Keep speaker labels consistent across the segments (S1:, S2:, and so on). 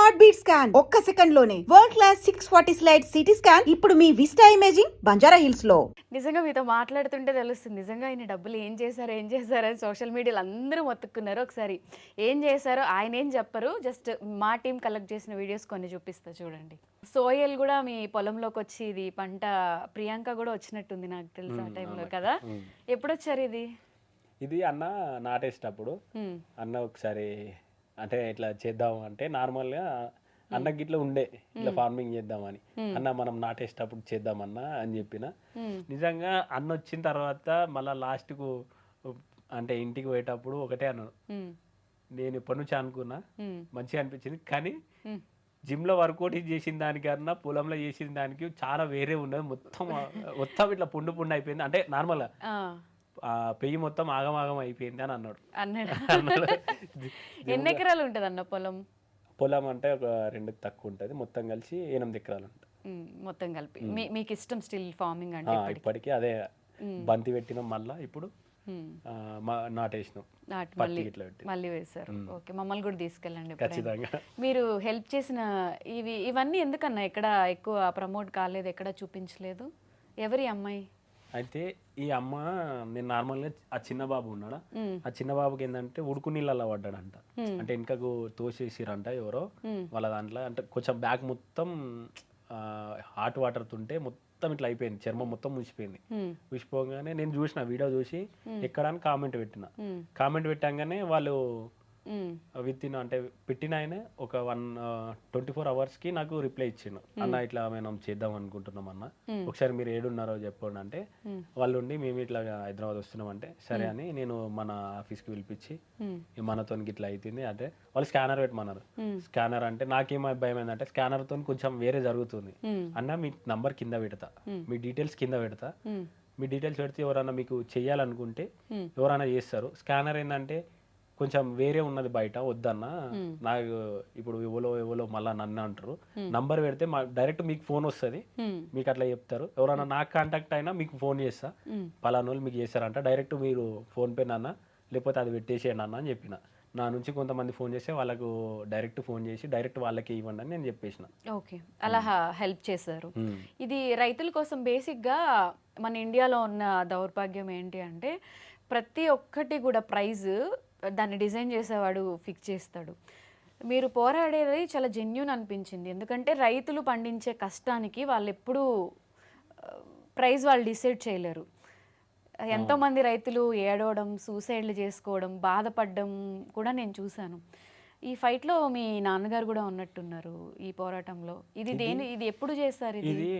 S1: Heart beat scan ఒక్క second లోనే world class 640 slide CT scan ఇప్పుడు మీ విస్టా ఇమేజింగ్ బంజారా హిల్స్ లో.
S2: నిజంగా మీతో మాట్లాడుతుంటే తెలుస్తుంది నిజంగా ఆయన డబ్బులు ఏం చేశారు అని సోషల్ మీడియాలో అందరూ మొత్తుకున్నారు. ఒకసారి ఏం చేశారో ఆయన ఏం చెప్పరు, జస్ట్ మా టీం కలెక్ట్ చేసిన వీడియోస్ కొన్ని చూపిస్తా చూడండి. సోయల్ కూడా మీ పొలంలోకి వచ్చి ఇది పంట, ప్రియాంక కూడా వచ్చినట్టుంది నాకు తెలుసు ఆ టైంలో కదా. ఎప్పుడు వచ్చారు ఇది?
S3: ఇది అన్న నాటేసేటప్పుడు అన్న ఒకసారి అంటే ఇట్లా చేద్దాం అంటే నార్మల్గా అన్నకి ఇట్లా ఉండే ఇట్లా ఫార్మింగ్ చేద్దామని, అన్న మనం నాటేసేటప్పుడు చేద్దామన్నా అని చెప్పిన. నిజంగా అన్న వచ్చిన తర్వాత మళ్ళీ లాస్ట్కు అంటే ఇంటికి పోయేటప్పుడు ఒకటే అన్నాను, నేను ఎప్పటి నుంచి అనుకున్నా మంచిగా అనిపించింది, కానీ జిమ్లో వర్కౌట్ చేసిన దానికన్నా పొలంలో చేసిన దానికి చాలా వేరే ఉన్నది. మొత్తం ఇట్లా పుండు అయిపోయింది, అంటే నార్మల్గా పెయ్యి మొత్తం ఆగమాగం అయిపోయింది అని అన్నాడు.
S2: ఎన్ని ఎకరాలు ఉంటుంది అన్న పొలం?
S3: పొలం అంటే ఒక 2 తక్కువ ఉంటుంది, మొత్తం కలిసి 8 ఎకరాలు ఉంటుంది
S2: మొత్తం కలిపి. మీకు ఇష్టం స్టిల్ ఫార్మింగ్ అంటే?
S3: ఇప్పటికీ అదే బంతి పెట్టినాం, మళ్ళీ ఇప్పుడు నాటేసినాం,
S2: మళ్ళీ వేశారు. ఓకే, మమ్మల్ని కూడా తీసుకెళ్ళండి
S3: ఖచ్చితంగా.
S2: మీరు హెల్ప్ చేసిన ఇవన్నీ ఎందుకన్నా ఎక్కడ ఎక్కువ ప్రమోట్ కాలేదు, ఎక్కడ చూపించలేదు? ఎవరి అమ్మాయి?
S3: అయితే ఈ అమ్మ నేను నార్మల్గా ఆ చిన్న బాబు ఉన్నాడా, ఆ చిన్న బాబుకి ఏంటంటే ఉడుకు నీళ్ళల్లో పడ్డాడంట, అంటే వెనకకు తోసేసిరంట ఎవరో వాళ్ళ దాంట్లో, అంటే కొంచెం బ్యాక్ మొత్తం హాట్ వాటర్ తుంటే మొత్తం ఇట్లా అయిపోయింది, చర్మం మొత్తం ముసిపోగానే నేను చూసిన వీడియో చూసి ఎక్కడానికి కామెంట్ పెట్టంగానే వాళ్ళు విత్ ఇన్ అంటే పెట్టిన ఆయన ఒక 24 అవర్స్కి నాకు రిప్లై ఇచ్చిండు, అన్న ఇట్లా మనం చేద్దాం అనుకుంటున్నాం అన్న, ఒకసారి మీరు ఏడున్నారో చెప్పండి అంటే, వాళ్ళు ఉండి మేము ఇట్లా హైదరాబాద్ వస్తున్నాం అంటే సరే అని నేను మన ఆఫీస్కి పిలిపించి మనతో ఇట్లా అవుతుంది అంటే వాళ్ళు స్కానర్ పెట్టమన్నారు. స్కానర్ అంటే నాకేమో భయం ఏంటంటే స్కానర్తో కొంచెం వేరే జరుగుతుంది అన్న, మీ నంబర్ కింద పెడతా, మీ డీటెయిల్స్ కింద పెడతా, మీ డీటెయిల్స్ పెడితే ఎవరైనా మీకు చెయ్యాలనుకుంటే ఎవరైనా చేస్తారు. స్కానర్ ఏంటంటే కొంచెం వేరే ఉన్నది బయట, వద్దన్న నాకు ఇప్పుడు ఎవరో మళ్ళీ నన్ను అంటారు, నంబర్ పెడితే డైరెక్ట్ మీకు ఫోన్ వస్తుంది, మీకు అట్లా చెప్తారు, ఎవరైనా నాకు కాంటాక్ట్ అయినా మీకు ఫోన్ చేస్తా, పలానా వాళ్ళు మీకు చేస్తారంట, డైరెక్ట్ మీరు ఫోన్ పే నాన్న లేకపోతే అది పెట్టేసేయండి అన్న అని చెప్పిన. నా నుంచి కొంతమంది ఫోన్ చేస్తే వాళ్ళకు డైరెక్ట్ ఫోన్ చేసి డైరెక్ట్ వాళ్ళకి ఇవ్వండి అని నేను చెప్పేసిన.
S2: ఓకే, అలా హెల్ప్ చేశారు. ఇది రైతుల కోసం బేసిక్గా మన ఇండియాలో ఉన్న దౌర్భాగ్యం ఏంటి అంటే ప్రతి ఒక్కటి కూడా ప్రైజ్ దాన్ని డిజైన్ చేసేవాడు ఫిక్స్ చేస్తాడు. మీరు పోరాడేది చాలా జెన్యూన్ అనిపించింది, ఎందుకంటే రైతులు పండించే కష్టానికి వాళ్ళు ఎప్పుడూ ప్రైజ్ వాళ్ళు డిసైడ్ చేయలేరు. ఎంతోమంది రైతులు ఏడవడం, సూసైడ్లు చేసుకోవడం, బాధపడడం కూడా నేను చూశాను. ఈ ఫైట్లో మీ నాన్నగారు కూడా ఉన్నట్టున్నారు ఈ పోరాటంలో. ఇది ఎప్పుడు చేస్తారు?
S3: ఇది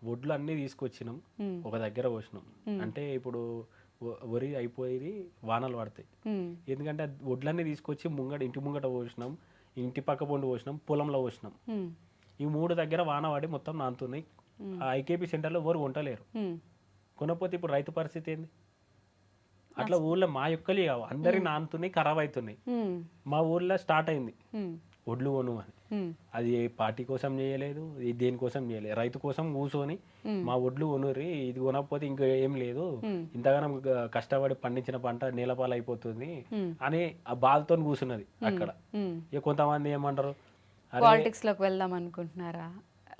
S3: వడ్లు అన్నీ తీసుకొచ్చినాం, ఒక దగ్గర పోసినాం, అంటే ఇప్పుడు వరి అయిపోయి వానలు పడతాయి, ఎందుకంటే వడ్లన్నీ తీసుకొచ్చి ఇంటి ముంగట పోసినాం, ఇంటి పక్క పొండు పోసినాం, పొలంలో పోసినాం, ఈ 3 దగ్గర వాన పడి మొత్తం నానుతున్నాయి. ఆ ఐకేపీ సెంటర్లో ఎవరు కొంటలేరు, కొనకపోతే ఇప్పుడు రైతు పరిస్థితి ఏంది? అట్లా ఊళ్ళో మా యొక్కలే కావు, అందరి నానుతున్నాయి, ఖరాబ్ అవుతున్నాయి. మా ఊర్లో స్టార్ట్ అయింది వడ్లు కొను అని, అది పార్టీ కోసం చేయలేదు, దేనికోసం చేయలేదు, రైతు కోసం కూర్చొని మా వడ్లు కొనుర్రి, ఇది కొనకపోతే ఇంకా ఏం లేదు, ఇంతగానం కష్టపడి పండించిన పంట నేలపాలు అయిపోతుంది అని ఆ బాధతో కూర్చున్నది అక్కడ. ఇక కొంతమంది ఏమంటారు,
S2: పాలిటిక్స్ లోకి వెళ్దాం అనుకుంటున్నారా,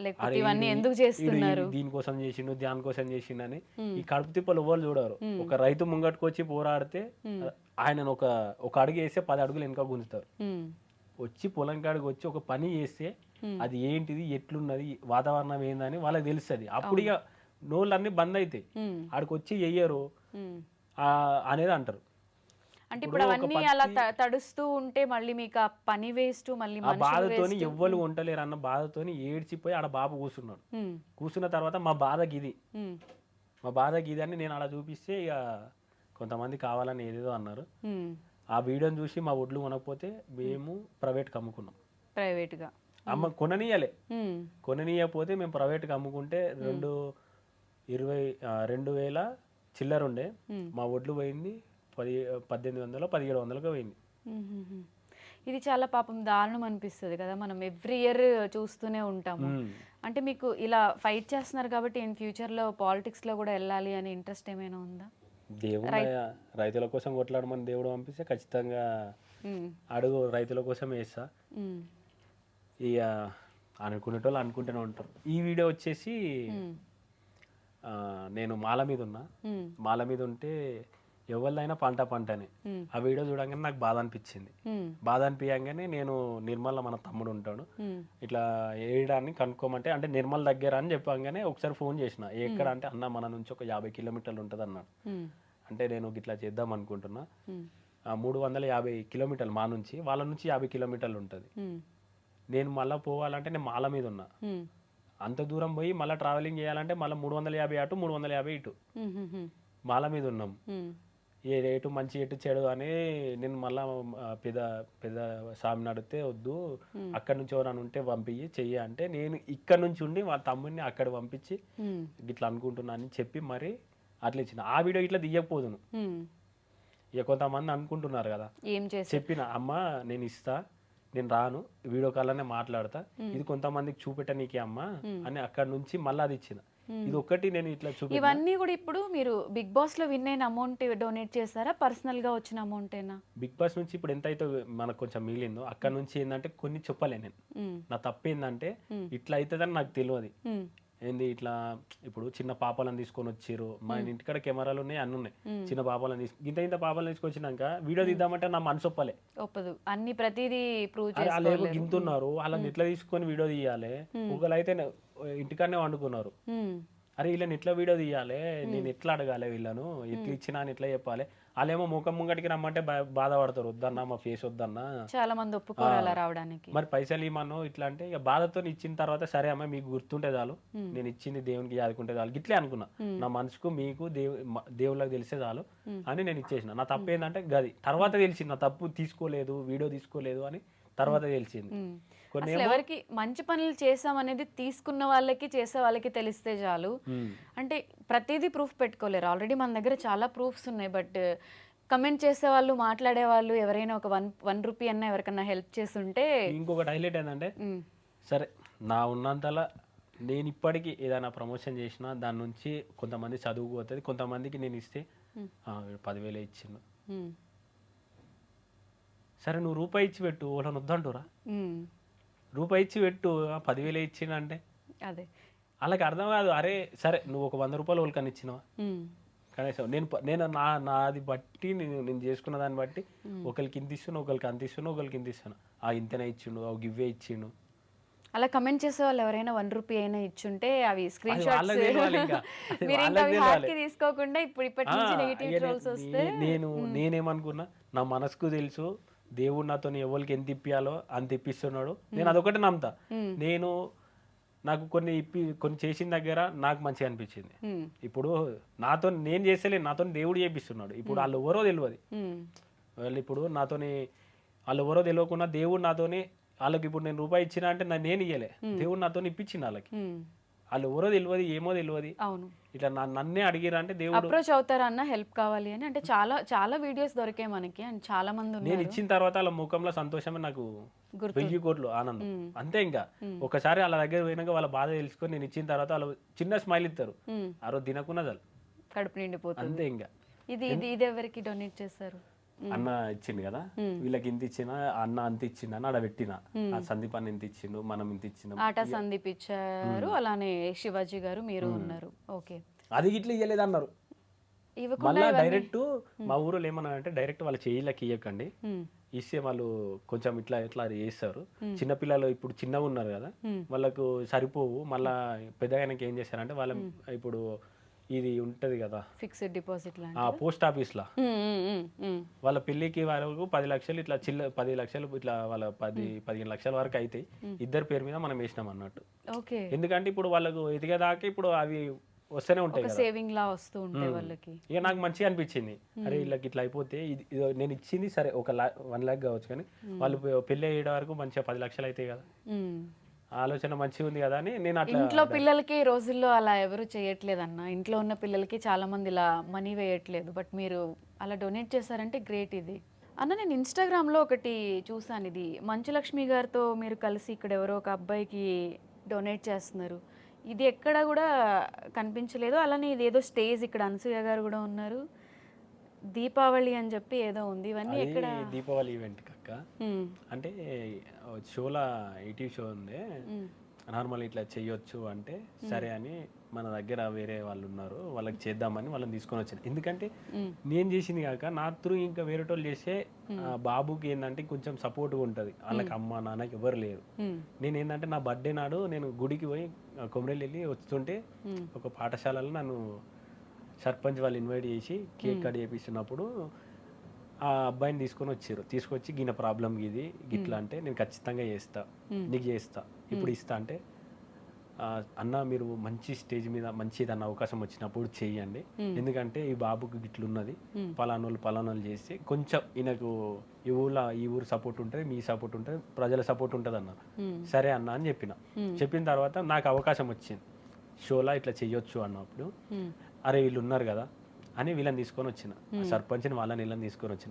S2: లేకపోతే ఇవన్నీ ఎందుకు చేస్తున్నారు,
S3: దీనికోసం చేసిండు దానికోసం చేసిండని ఈ కడుపు తిప్పలు ఎవరు చూడరు. ఒక రైతు ముంగట్టుకు వచ్చి పోరాడితే ఆయన ఒక అడుగు వేస్తే 10 అడుగులు వెనక గుంజుతారు. వచ్చి పొలం కాడికి వచ్చి ఒక పని చేస్తే అది ఏంటిది, ఎట్లున్నది, వాతావరణం ఏందని వాళ్ళకి తెలుస్తుంది. అప్పుడు ఇక నోళ్ళన్నీ బంద్ అవుతాయి, ఆడికి వచ్చి చెయ్యరు అనేది అంటారు.
S2: అంటే ఇప్పుడు అవన్నీ అలా తడుస్తూ ఉంటే మళ్ళీ మీకు ఆ పని వేస్ట్, మళ్ళీ
S3: ఆ బాధతోని ఎవ్వరు ఉండలేరు అన్న బాధతోని ఏడ్చిపోయి ఆడ బాబు కూర్చున్నాడు. కూర్చున్న తర్వాత మా బాధ గిది అని నేను అలా చూపిస్తే ఇక కొంతమంది కావాలని ఏదేదో అన్నారు. ఆ వీడియోని చూసి మా ఒడ్లు కొనకపోతే మేము ప్రైవేట్కి అమ్ముకున్నాం.
S2: ప్రైవేట్గా
S3: కొననీయకపోతే మేము ప్రైవేట్కి అమ్ముకుంటే 2,000 చిల్లర ఉండే, మా ఒడ్లు పోయింది 1,800 1,700 పోయింది.
S2: ఇది చాలా పాపం దారుణం అనిపిస్తుంది కదా, మనం ఎవ్రీ ఇయర్ చూస్తూనే ఉంటాము. అంటే మీకు ఇలా ఫైట్ చేస్తున్నారు కాబట్టి ఇన్ ఫ్యూచర్లో పాలిటిక్స్లో కూడా వెళ్ళాలి అని ఇంట్రెస్ట్ ఏమైనా ఉందా?
S3: దేవుడు రైతుల కోసం కొట్లాడమని దేవుడు పంపిస్తే ఖచ్చితంగా అడుగు రైతుల కోసం వేస్తా. ఇక అనుకునేటోళ్ళు అనుకుంటూనే ఉంటారు. ఈ వీడియో వచ్చేసి నేను మాల మీద ఉన్నా, మాల మీద ఉంటే ఎవరిదైనా పంటనే. ఆ వీడియో చూడంగానే నాకు బాధ అనిపించింది. బాధ అనిపించగానే నేను నిర్మల మన తమ్ముడు ఉంటాడు, ఇట్లా వేయడాన్ని కనుక్కోమంటే అంటే నిర్మల్ దగ్గర అని చెప్పగానే ఒకసారి ఫోన్ చేసిన. ఎక్కడ అంటే అన్న మన నుంచి ఒక 50 కిలోమీటర్లు ఉంటుంది అన్నాడు. అంటే నేను ఇట్లా చేద్దాం అనుకుంటున్నా. 350 కిలోమీటర్లు మా నుంచి, వాళ్ళ నుంచి 50 కిలోమీటర్లు ఉంటుంది. నేను మళ్ళీ పోవాలంటే నేను మాల మీద ఉన్నా, అంత దూరం పోయి మళ్ళీ ట్రావెలింగ్ చేయాలంటే మళ్ళీ 350 అటు 350 ఇటు, మాల మీద ఉన్నాం. ఏ రేటు మంచి ఎటు చెడు అని నేను మళ్ళా పెద్ద స్వామిని అడిగితే వద్దు, అక్కడ నుంచి ఎవరైనా ఉంటే పంపించి చెయ్యి అంటే నేను ఇక్కడ నుంచి ఉండి వాళ్ళ తమ్ముడిని అక్కడ పంపించి ఇట్లా అనుకుంటున్నా అని చెప్పి మరి అట్లా ఇచ్చిన. ఆ వీడియో ఇట్లా తీయకపోదును. ఇక కొంతమంది అనుకుంటున్నారు కదా, చెప్పిన అమ్మ నేను ఇస్తా, నేను రాను, వీడియో కాల్లోనే మాట్లాడతా, ఇది కొంతమందికి చూపెట్టనీకి అమ్మ అని అక్కడ నుంచి మళ్ళీ అది ఇచ్చిన. ఇది ఒక్కటి నేను ఇట్లా
S2: ఇవన్నీ కూడా ఇప్పుడు మీరు బిగ్ బాస్ లో విన్ అయిన అమౌంట్ డొనేట్ చేస్తారా, పర్సనల్ గా వచ్చిన అమౌంటేనా?
S3: బిగ్ బాస్ నుంచి ఇప్పుడు ఎంత అయితే మనకు కొంచెం మిగిలిందో అక్కడ నుంచి ఏంటంటే కొన్ని చెప్పలే నేను. నా తప్పు ఏంటంటే ఇట్లా అవుతుందని నాకు తెలియదు. ఏంది ఇట్లా ఇప్పుడు చిన్న పాపాలను తీసుకొని వచ్చారు, మా ఇంటికాడ కెమెరాలు ఉన్నాయి, అన్నీ ఉన్నాయి. చిన్న పాపాలను ఇంత పాపాలను తీసుకొచ్చినాక వీడియో తీద్దామంటే నా మనసు
S2: ఒప్పదు. అన్ని ప్రతిదీ ప్రూవ్
S3: వాళ్ళు ఏమో గింతున్నారు, వాళ్ళని ఎట్లా తీసుకొని వీడియో తీయాలి. ఒకళ్ళైతే ఇంటికాడనే వండుకున్నారు, అరే వీళ్ళని ఎట్లా వీడియో తీయాలి, నేను ఎట్లా అడగాలి, వీళ్ళను ఎట్లా ఇచ్చినా అని ఎట్లా చెప్పాలి. వాళ్ళేమో ముఖం ముంగటికి రమ్మంటే బాధపడతారు, వద్దన్నా మా ఫేస్ వద్దన్నా.
S2: చాలా మంది ఒప్పుకోవాలి రావడానికి.
S3: మరి పైసలు ఇమ్మను ఇట్లా అంటే ఇక బాధతో ఇచ్చిన తర్వాత సరే అమ్మ మీకు గుర్తుంటే చాలు, నేను ఇచ్చింది దేవునికి యాదుకుంటే చాలు ఇట్లే అనుకున్నా. నా మనసుకు మీకు దేవుళ్ళకి తెలిసే చాలు అని నేను ఇచ్చేసిన. నా తప్పు ఏంటంటే గది తర్వాత తెలిసింది, నా తప్పు తీసుకోలేదు, వీడియో తీసుకోలేదు అని తర్వాత తెలిసింది.
S2: ఎవరికి మంచి పనులు చేసామనేది తీసుకున్న వాళ్ళకి చేసే వాళ్ళకి తెలిస్తే చాలు. అంటే ప్రతిదీ ప్రూఫ్ పెట్టుకోలేరు. ఆల్రెడీ మన దగ్గర చాలా ప్రూఫ్స్ ఉన్నాయి. బట్ కమెంట్ చేసే వాళ్ళు, మాట్లాడే వాళ్ళు ఎవరైనా ఒక 1 రూపీ అన్నా ఎవరికన్నా హెల్ప్ చేస్తుంటే.
S3: ఇంకొకటి హైలైట్ ఏంటంటే సరే నా ఉన్నంతలా నేను ఇప్పటికీ ఏదైనా ప్రమోషన్ చేసినా దాని నుంచి కొంతమంది చదువుకుపోతుంది, కొంతమందికి నేను ఇస్తే 10,000 ఇచ్చిండు. సరే నువ్వు రూపాయి ఇచ్చి పెట్టు, వాళ్ళని వద్దంటురా. రూపాయి ఇచ్చి పెట్టు, 10,000 ఇచ్చిందంటే
S2: అదే
S3: వాళ్ళకి అర్థం కాదు. అరే సరే నువ్వు ఒక 100 రూపాయలు వాళ్ళకని ఇచ్చినావా కనీసం. నేను నాది బట్టి నేను చేసుకున్న దాన్ని బట్టి ఒకరికి ఇంత ఇస్తున్నా, ఒకరికి అంత ఇస్తున్నా, ఒకరికి ఇంత ఇస్తున్నా. ఇంతనే ఇచ్చిండు, గివ్వే ఇచ్చిండు.
S2: అలా కమెంట్ చేసే వాళ్ళు ఎవరైనా 1 రూపీ అయినా ఇచ్చుంటే అవి స్క్రీన్ షాట్స్ తీసుకోకుండా ఇప్పటి నుంచి నెగటివ్ ట్రోల్స్ వస్తే
S3: నేనేమనుకున్నా, నా మనసుకు తెలుసు దేవుడు నాతో ఎవరికి ఎంత ఇప్పియాలో అంత ఇప్పిస్తున్నాడు, నేను అదొకటి నమ్ముతా. నాకు కొన్ని చేసిన దగ్గర నాకు మంచిగా అనిపించింది. ఇప్పుడు నాతో నేను చేస్తలే, నాతో దేవుడు చేపిస్తున్నాడు. ఇప్పుడు వాళ్ళు ఎవరో తెలియదు, వాళ్ళు ఇప్పుడు నాతోని వాళ్ళు ఎవరో తెలియకుండా దేవుడు నాతోని వాళ్ళకి ఇప్పుడు నేను రూపాయి ఇచ్చినా అంటే నేను ఇయ్యలే, దేవుడు నాతో ఇప్పించింది వాళ్ళకి. వాళ్ళు ఎవరో తెలియదు, ఏమో తెలియదు.
S2: అవును, ఇట్లా
S3: నన్నే అడిగిరా అంటే దేవుడు
S2: అప్రోచ్ అవుతారా అన్న హెల్ప్ కావాలి అని. అంటే చాలా చాలా వీడియోస్ దొరికాయి మనకి, అండ్ చాలా మంది
S3: నేను ఇచ్చిన తర్వాత వాళ్ళ ముఖంలో సంతోషమే నాకు 1000 కోట్లు ఆనందం అంతే. ఇంకా ఒకసారి వాళ్ళ దగ్గర పోయినాక వాళ్ళ బాధ తెలుసుకొని నేను ఇచ్చిన తర్వాత వాళ్ళు చిన్న స్మైల్ ఇస్తారు, ఆ రోజు తినకున్నా చాలు,
S2: కడుపు నిండిపోతుంది
S3: అంతే. ఇంకా
S2: ఇది ఎవరికి డొనేట్ చేస్తారు?
S3: అన్న ఇచ్చిండు కదా, వీళ్ళకి ఇంత ఇచ్చిన, అన్న అంత ఇచ్చిండు అని ఆడ పెట్టిన. సందీప్ అన్న ఇంత ఇచ్చిండు, మనం ఇంత ఇచ్చిండు.
S2: ఆట సందీప్ ఇచ్చారు, అలానే శివాజీ గారు మీరు ఉన్నారు. ఓకే,
S3: అది ఇట్లా ఇయ్యలేదు అన్నారు. మళ్ళీ డైరెక్ట్ మా ఊరు ఏమన్నా అంటే డైరెక్ట్ వాళ్ళ చేయిలకి ఇయ్యకండి, ఇస్తే వాళ్ళు కొంచెం ఇట్లా చేస్తారు. చిన్నపిల్లలు ఇప్పుడు చిన్నగా ఉన్నారు కదా, వాళ్ళకు సరిపోవు. మళ్ళా పెద్దగానికి ఏం చేశారంటే వాళ్ళ ఇప్పుడు ఇది ఉంటది కదా
S2: ఫిక్స్డ్ డిపాజిట్
S3: పోస్ట్ ఆఫీస్ లా వాళ్ళ పెళ్లికి వరకు 10 లక్షలు ఇట్లా 10 లక్షలు ఇట్లా వాళ్ళ 15 లక్షల వరకు అయితే ఇద్దరు పేరు మీద మనం వేసినాం అన్నట్టు. ఎందుకంటే ఇప్పుడు వాళ్ళకు ఎదిగేదాకా ఇప్పుడు అవి వస్తూనే ఉంటాయి,
S2: సేవింగ్ లా వస్తూ ఉంటాయి వాళ్ళకి.
S3: ఇక నాకు మంచిగా అనిపించింది, అరే వీళ్ళకి ఇట్లా అయిపోతే నేను ఇచ్చింది సరే ఒక 1 లాక్ కావచ్చు, కానీ వాళ్ళు పెళ్లి అయ్యే వరకు మంచిగా 10 లక్షలు అవుతాయి కదా, ఆలోచన మంచిగా ఉంది కదా అని నేను అట్లా.
S2: ఇంట్లో పిల్లలకి ఈ రోజుల్లో అలా ఎవరు చేయట్లేదు అన్న, ఇంట్లో ఉన్న పిల్లలకి చాలా మంది ఇలా మనీ వేయట్లేదు. బట్ మీరు అలా డొనేట్ చేశారంటే గ్రేట్. ఇది అన్న నేను ఇన్స్టాగ్రామ్లో ఒకటి చూసాను, ఇది మంచులక్ష్మి గారితో మీరు కలిసి ఇక్కడ ఎవరో ఒక అబ్బాయికి డొనేట్ చేస్తున్నారు. ఇది ఎక్కడ కూడా కనిపించలేదు. అలానే ఇది ఏదో స్టేజ్, ఇక్కడ అనసూయ గారు కూడా ఉన్నారు, దీపావళి అని చెప్పి ఏదో ఉంది. ఇవన్నీ ఎక్కడ?
S3: దీపావళి ఈవెంట్ అక్క, అక్క అంటే షోలా ఈటీవీ షో ఉంది నార్మల్ ఇట్లా చెయ్యొచ్చు అంటే సరే అని మన దగ్గర వేరే వాళ్ళు ఉన్నారు వాళ్ళకి చేద్దామని వాళ్ళని తీసుకొని వచ్చాను. ఎందుకంటే నేను చేసింది కాక నా త్రూ ఇంకా వేరే వాళ్ళు చేసే బాబుకి ఏంటంటే కొంచెం సపోర్ట్గా ఉంటుంది. వాళ్ళకి అమ్మ నాన్నకి ఎవరు లేరు. నేను ఏంటంటే నా బర్త్డే నాడు నేను గుడికి పోయి కొమరేలు వెళ్ళి వస్తుంటే ఒక పాఠశాలలో నన్ను సర్పంచ్ వాళ్ళు ఇన్వైట్ చేసి కేక్ కట్ చేపిస్తున్నప్పుడు ఆ అబ్బాయిని తీసుకొచ్చి గిన ప్రాబ్లం ఇది గిట్లా అంటే నేను ఖచ్చితంగా చేస్తా, నీకు చేస్తా, ఇప్పుడు ఇస్తా అంటే అన్న మీరు మంచి స్టేజ్ మీద మంచి ఏదన్నా అవకాశం వచ్చినప్పుడు చేయండి, ఎందుకంటే ఈ బాబుకి గిట్లున్నది పలానోళ్ళు చేస్తే కొంచెం ఈయనకు ఈ ఊరు సపోర్ట్ ఉంటుంది, మీ సపోర్ట్ ఉంటుంది, ప్రజల సపోర్ట్ ఉంటుంది అన్నారు. సరే అన్న అని చెప్పిన తర్వాత నాకు అవకాశం వచ్చింది షోలా ఇట్లా చెయ్యొచ్చు అన్నప్పుడు అరే వీళ్ళు ఉన్నారు కదా అని వీళ్ళని తీసుకొని వచ్చిన సర్పంచ్ని వాళ్ళని వీళ్ళని తీసుకొని వచ్చిన.